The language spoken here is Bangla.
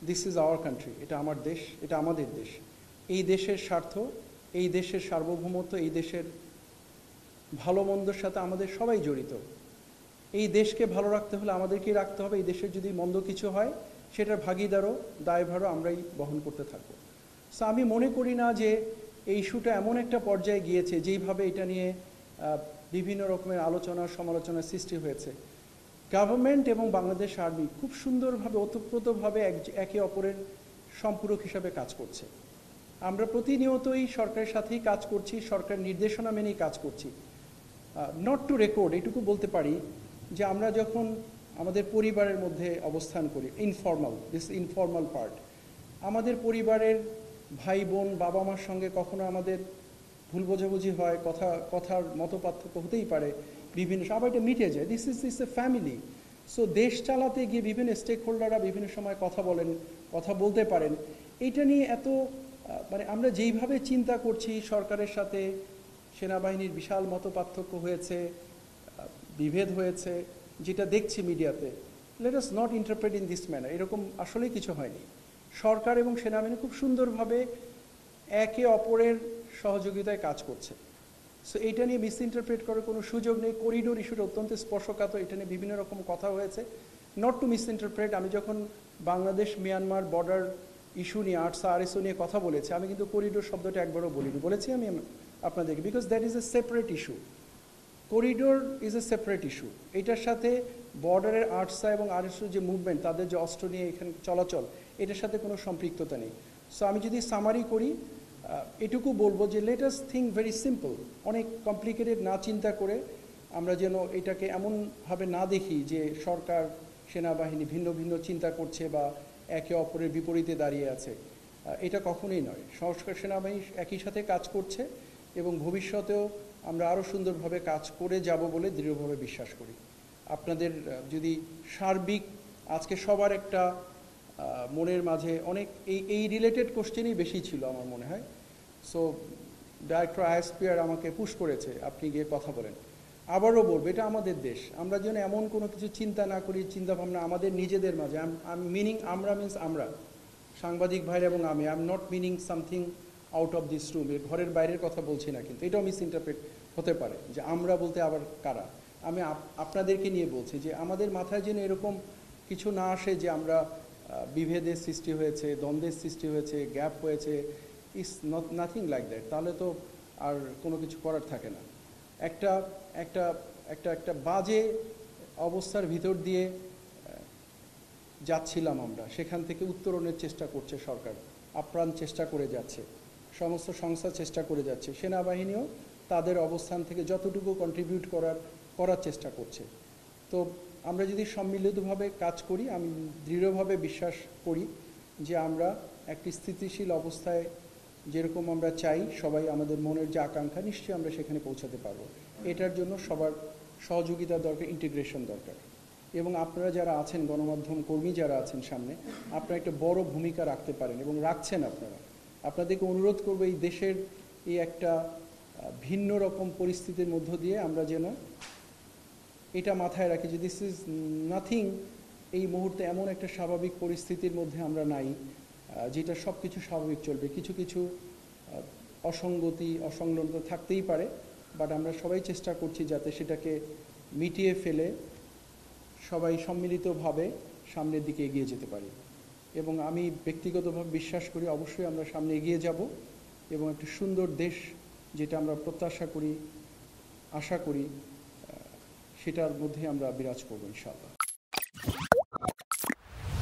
দিস ইজ আওয়ার কান্ট্রি, এটা আমার দেশ, এটা আমাদের দেশ। এই দেশের স্বার্থ, এই দেশের সার্বভৌমত্ব, এই দেশের ভালো মন্দর সাথে আমাদের সবাই জড়িত। এই দেশকে ভালো রাখতে হলে আমাদেরকেই রাখতে হবে। এই দেশের যদি মন্দ কিছু হয় সেটার ভাগিদারও দায়ভারও আমরাই বহন করতে থাকবো। সো আমি মনে করি না যে এই ইস্যুটা এমন একটা পর্যায়ে গিয়েছে যেইভাবে এটা নিয়ে বিভিন্ন রকমের আলোচনা সমালোচনার সৃষ্টি হয়েছে। গভর্নমেন্ট এবং বাংলাদেশ আর্মি খুব সুন্দরভাবে ওতপ্রোতভাবে একে অপরের সম্পূরক হিসাবে কাজ করছে। আমরা প্রতিনিয়তই সরকারের সাথেই কাজ করছি, সরকার নির্দেশনা মেনেই কাজ করছি। নট টু রেকর্ড এটুকু বলতে পারি যে আমরা যখন আমাদের পরিবারের মধ্যে অবস্থান করি, ইনফর্মাল পার্ট, আমাদের পরিবারের ভাই বোন বাবা মার সঙ্গে কখনো আমাদের ভুল বোঝাবুঝি হয়, কথার মতপার্থক্য হতেই পারে, বিভিন্ন আবার এটা মিটে যায়। This is a family. So দেশ চালাতে গিয়ে বিভিন্ন স্টেক হোল্ডাররা বিভিন্ন সময় কথা বলেন, কথা বলতে পারেন। এইটা নিয়ে এত মানে আমরা যেইভাবে চিন্তা করছি, সরকারের সাথে সেনাবাহিনীর বিশাল মতপার্থক্য হয়েছে, বিভেদ হয়েছে, যেটা দেখছি মিডিয়াতে, let us not interpret in this manner. এরকম আসলেই কিছু হয়নি। সরকার এবং সেনাবাহিনী খুব সুন্দরভাবে একে অপরের সহযোগিতায় কাজ করছে। সো এইটা নিয়ে মিস ইন্টারপ্রেট করার কোনো সুযোগ নেই। করিডোর ইস্যুটা অত্যন্ত স্পর্শকাতর, এটা নিয়ে বিভিন্ন রকম কথা হয়েছে। নট টু মিস ইন্টারপ্রেট, আমি যখন বাংলাদেশ মিয়ানমার বর্ডার ইস্যু নিয়ে আর্টসা আরএসও নিয়ে কথা বলেছি, আমি কিন্তু করিডোর শব্দটা একবারও বলিনি, বলেছি আমি আপনাদেরকে, because that is a separate issue. Corridor is a separate issue. এটার সাথে বর্ডারের আর্টসা এবং আরএসও যে মুভমেন্ট, তাদের যে অস্ত্র নিয়ে এখানে চলাচল, এটার সাথে কোনো সম্পৃক্ততা নেই। সো আমি যদি সামারি করি, এটুকু বলবো যে let us think very simple, অনেক কমপ্লিকেটেড না চিন্তা করে আমরা যেন এটাকে এমনভাবে না দেখি যে সরকার সেনাবাহিনী ভিন্ন ভিন্ন চিন্তা করছে বা একে অপরের বিপরীতে দাঁড়িয়ে আছে। এটা কখনোই নয়। সরকার সেনাবাহিনী একই সাথে কাজ করছে এবং ভবিষ্যতেও আমরা আরও সুন্দরভাবে কাজ করে যাব বলে দৃঢ়ভাবে বিশ্বাস করি। আপনাদের যদি সার্বিক আজকে সবার একটা মনের মাঝে অনেক এই রিলেটেড কোশ্চেনই বেশি ছিল আমার মনে হয়। সো ডাইরেক্টর আইএসপিআর আমাকে পুশ করেছে, আপনি গিয়ে কথা বলেন। আবারও বলবো, এটা আমাদের দেশ, আমরা যেন এমন কোনো কিছু চিন্তা না করি, চিন্তাভাবনা আমাদের নিজেদের মাঝে। মিনিং আমরা মিনস আমরা সাংবাদিক ভাইরা এবং আমি, I am not meaning something out of this room, এর ঘরের বাইরের কথা বলছি না, কিন্তু এটাও মিস ইন্টারপ্রেট হতে পারে যে আমরা বলতে আবার কারা। আমি আপনাদেরকে নিয়ে বলছি যে আমাদের মাথায় যেন এরকম কিছু না আসে যে আমরা বিভেদের সৃষ্টি হয়েছে, দ্বন্দ্বের সৃষ্টি হয়েছে, গ্যাপ হয়েছে। Is nothing like that. তাহলে তো আর কোনো কিছু করার থাকে না। একটা একটা একটা একটা বাজে অবস্থার ভিতর দিয়ে যাচ্ছিলাম আমরা, সেখান থেকে উত্তরণের চেষ্টা করছে সরকার, আপ্রাণ চেষ্টা করে যাচ্ছে, সমস্ত সংস্থা চেষ্টা করে যাচ্ছে, সেনাবাহিনীও তাদের অবস্থান থেকে যতটুকু কন্ট্রিবিউট করার চেষ্টা করছে। তো আমরা যদি সম্মিলিতভাবে কাজ করি, আমি দৃঢ়ভাবে বিশ্বাস করি যে আমরা একটি স্থিতিশীল অবস্থায় যেরকম আমরা চাই, সবাই আমাদের মনের যে আকাঙ্ক্ষা, নিশ্চয়ই আমরা সেখানে পৌঁছাতে পারবো। এটার জন্য সবার সহযোগিতা দরকার, ইন্টিগ্রেশন দরকার। এবং আপনারা যারা আছেন, গণমাধ্যম কর্মী যারা আছেন সামনে, আপনারা একটা বড় ভূমিকা রাখতে পারেন এবং রাখছেন। আপনাদেরকে অনুরোধ করবো, এই দেশের এই একটা ভিন্ন রকম পরিস্থিতির মধ্য দিয়ে আমরা যেন এটা মাথায় রাখি যে দিস ইজ নাথিং। এই মুহূর্তে এমন একটা স্বাভাবিক পরিস্থিতির মধ্যে আমরা নাই যেটা সব কিছু স্বাভাবিক চলবে। কিছু কিছু অসঙ্গতি অসংলগ্নতা থাকতেই পারে, বাট আমরা সবাই চেষ্টা করছি যাতে সেটাকে মিটিয়ে ফেলে সবাই সম্মিলিতভাবে সামনের দিকে এগিয়ে যেতে পারি। এবং আমি ব্যক্তিগতভাবে বিশ্বাস করি অবশ্যই আমরা সামনে এগিয়ে যাব এবং একটা সুন্দর দেশ, যেটা আমরা প্রত্যাশা করি, আশা করি, সেটার মধ্যে আমরা বিরাজ করব ইনশাআল্লাহ।